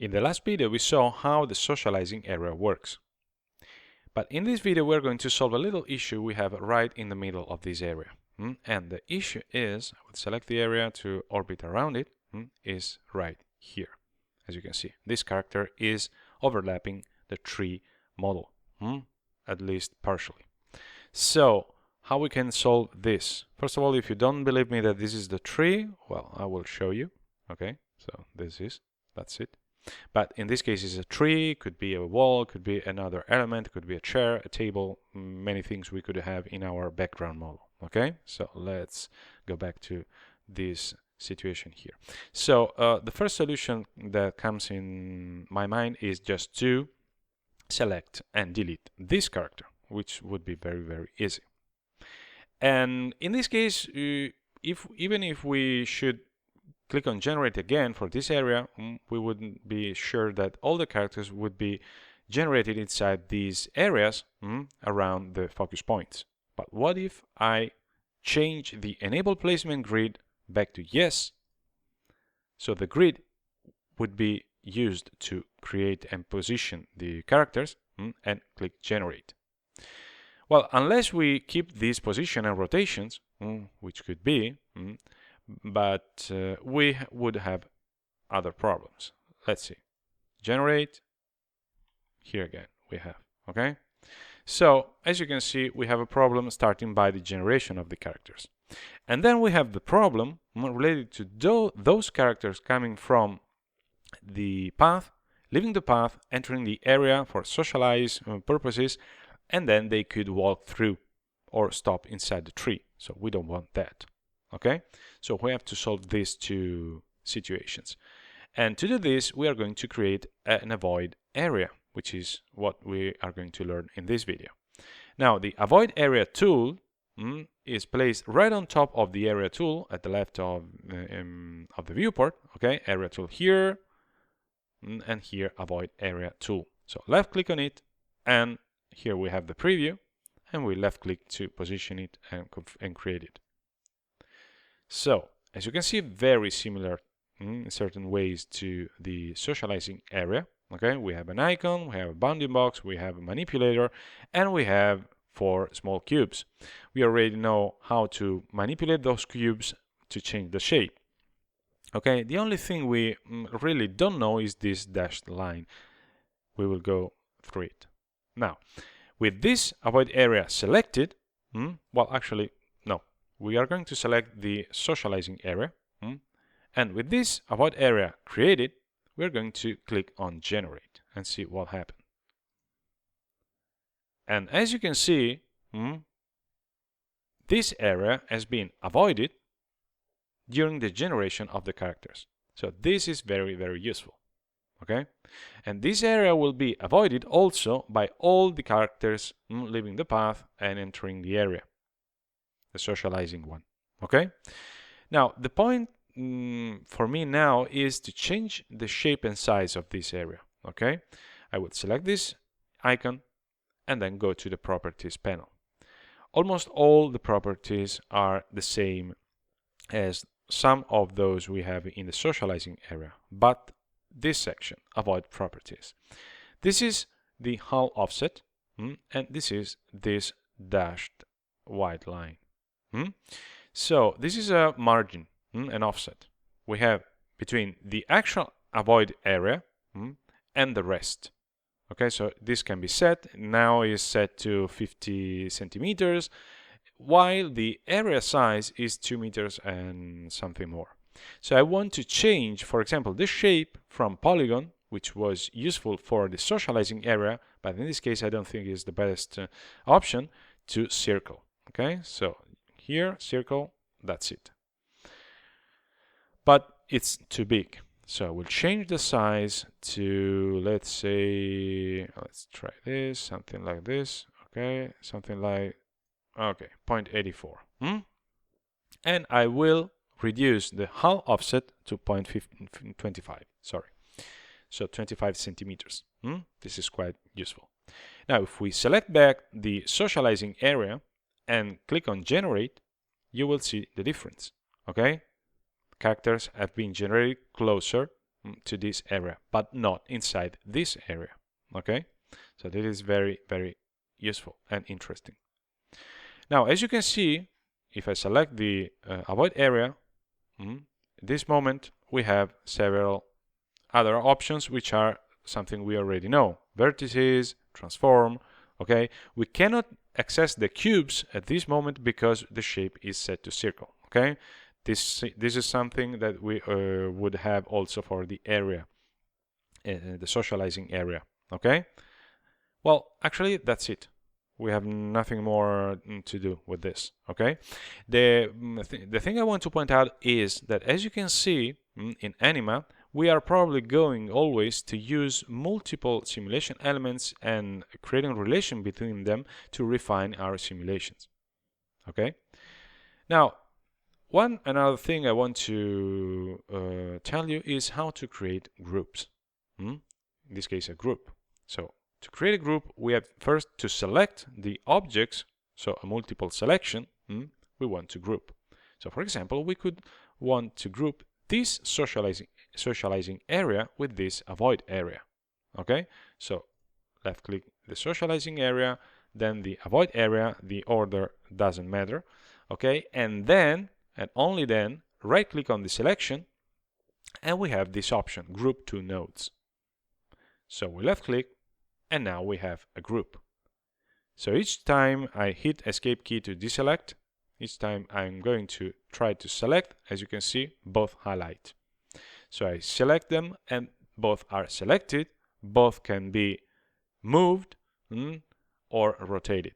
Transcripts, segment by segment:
In the last video, we saw how the socializing area works. But in this video, we're going to solve a little issue we have right in the middle of this area. And the issue is, I would select the area to orbit around it, is right here. As you can see, this character is overlapping the tree model, at least partially. So, how we can solve this? First of all, if you don't believe me that this is the tree, well, I will show you. Okay, so that's it. But in this case, it's a tree, could be a wall, could be another element, could be a chair, a table, many things we could have in our background model. Okay, so let's go back to this situation here. So the first solution that comes in my mind is just to select and delete this character, which would be very, very easy. And in this case, even if we should click on generate again for this area, we wouldn't be sure that all the characters would be generated inside these areas around the focus points. But what if I change the enable placement grid back to yes? So the grid would be used to create and position the characters, and click generate. Well, unless we keep this position and rotations, which could be, but we would have other problems. Let's see. Generate. Here again we have. Okay. So as you can see, we have a problem starting by the generation of the characters. And then we have the problem related to those characters coming from the path, leaving the path, entering the area for socialize purposes, and then they could walk through or stop inside the tree. So we don't want that. Okay, so we have to solve these two situations. And to do this, we are going to create an avoid area, which is what we are going to learn in this video. Now, the avoid area tool is placed right on top of the area tool at the left of the viewport. Okay, area tool here, and here avoid area tool. So left click on it, and here we have the preview, and we left click to position it and create it. So, as you can see, very similar in certain ways to the socializing area. Okay, we have an icon, we have a bounding box, we have a manipulator, and we have 4 small cubes. We already know how to manipulate those cubes to change the shape. Okay, the only thing we really don't know is this dashed line. We will go through it. Now, with this avoid area selected, well, actually, no. We are going to select the socializing area, and with this avoid area created, we're going to click on generate and see what happens. And as you can see, this area has been avoided during the generation of the characters. So this is very, very useful. Okay, and this area will be avoided also by all the characters leaving the path and entering the area, the socializing one. Okay, now the point for me now is to change the shape and size of this area. Okay, I would select this icon and then go to the properties panel. Almost all the properties are the same as some of those we have in the socializing area, but this section, avoid properties. This is the hull offset, and this is this dashed white line. So this is a margin, an offset we have between the actual avoid area and the rest. Okay, so this can be set. Now is set to 50 centimeters, while the area size is 2 meters and something more. So I want to change, for example, this shape from polygon, which was useful for the socializing area, but in this case I don't think is the best option, to circle. Okay, so here, circle, that's it. But it's too big. So we'll change the size to, let's say, let's try this, something like this. Okay, something like, okay, 0.84. And I will reduce the hull offset to 0.25, sorry. So 25 centimeters. This is quite useful. Now, if we select back the socializing area and click on generate, you will see the difference. Okay, characters have been generated closer to this area, but not inside this area. Okay, so that is very, very useful and interesting. Now, as you can see, if I select the avoid area, at this moment we have several other options which are something we already know: vertices, transform. Okay, we cannot access the cubes at this moment because the shape is set to circle. Okay, this is something that we would have also for the area, the socializing area. Okay, well, actually that's it. We have nothing more to do with this. Okay, the thing I want to point out is that, as you can see in anima, we are probably going always to use multiple simulation elements and creating a relation between them to refine our simulations. Okay, now another thing I want to tell you is how to create groups. In this case, a group. So to create a group, we have first to select the objects, so a multiple selection we want to group. So for example, we could want to group this socializing area with this avoid area. Okay, so left click the socializing area, then the avoid area, the order doesn't matter. Okay, and then, and only then, right click on the selection, and we have this option, group two nodes. So we left click, and now we have a group. So each time I hit escape key to deselect, each time I'm going to try to select, as you can see, both highlight. So I select them and both are selected, both can be moved or rotated.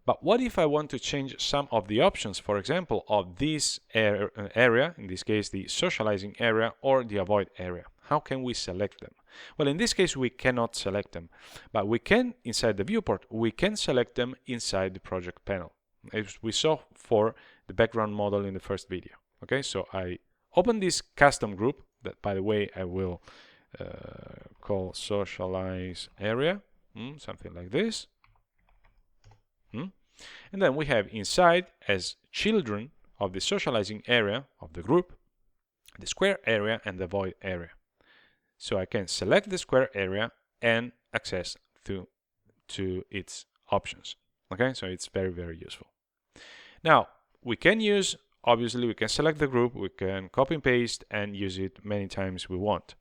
But what if I want to change some of the options, for example, of this area, in this case the socializing area or the avoid area? How can we select them? Well, in this case we cannot select them, but we can, inside the viewport, we can select them inside the project panel, as we saw for the background model in the first video. Okay, so I open this custom group that, by the way, I will call socialize area, something like this. And then we have inside, as children of the socializing area of the group, the square area and the void area. So I can select the square area and access to its options. Okay, so it's very, very useful. Now, we can use, obviously, we can select the group, we can copy and paste and use it many times we want.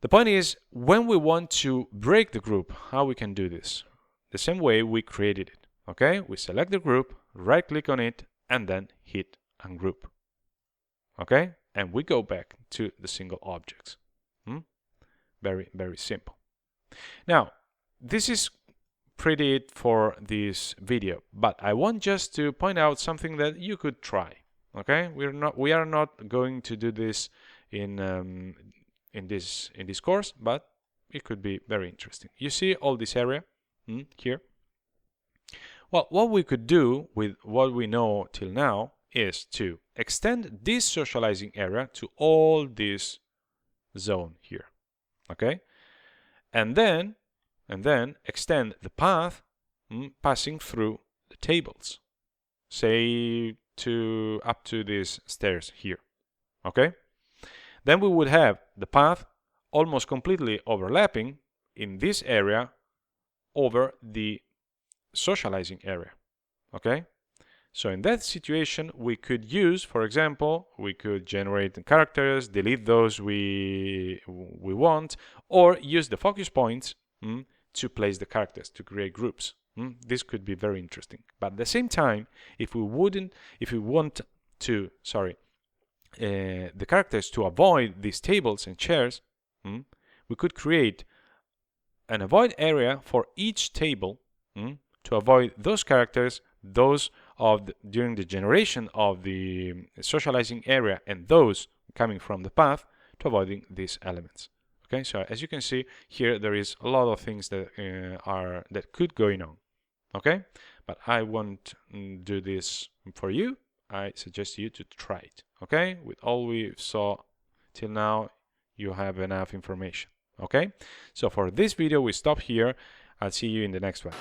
The point is, when we want to break the group, how we can do this? The same way we created it. Okay, we select the group, right click on it, and then hit ungroup. Okay, and we go back to the single objects. Very, very simple. Now, this is pretty it for this video, but I want just to point out something that you could try. Okay, we are not going to do this in this course, but it could be very interesting. You see all this area here? Well, what we could do with what we know till now is to extend this socializing area to all this zone here. Okay, and then extend the path passing through the tables, say up to these stairs here. Okay, then we would have the path almost completely overlapping in this area over the socializing area. Okay, so in that situation we could use, for example, we could generate characters, delete those we want, or use the focus points to place the characters, to create groups. This could be very interesting. But at the same time, if we want to, the characters to avoid these tables and chairs, we could create an avoid area for each table to avoid those characters, those of during the generation of the socializing area, and those coming from the path, to avoiding these elements. Okay, so as you can see here, there is a lot of things that that could going on. Okay, but I won't do this for you. I suggest you to try it. Okay, with all we saw till now, you have enough information. Okay, so for this video we stop here. I'll see you in the next one.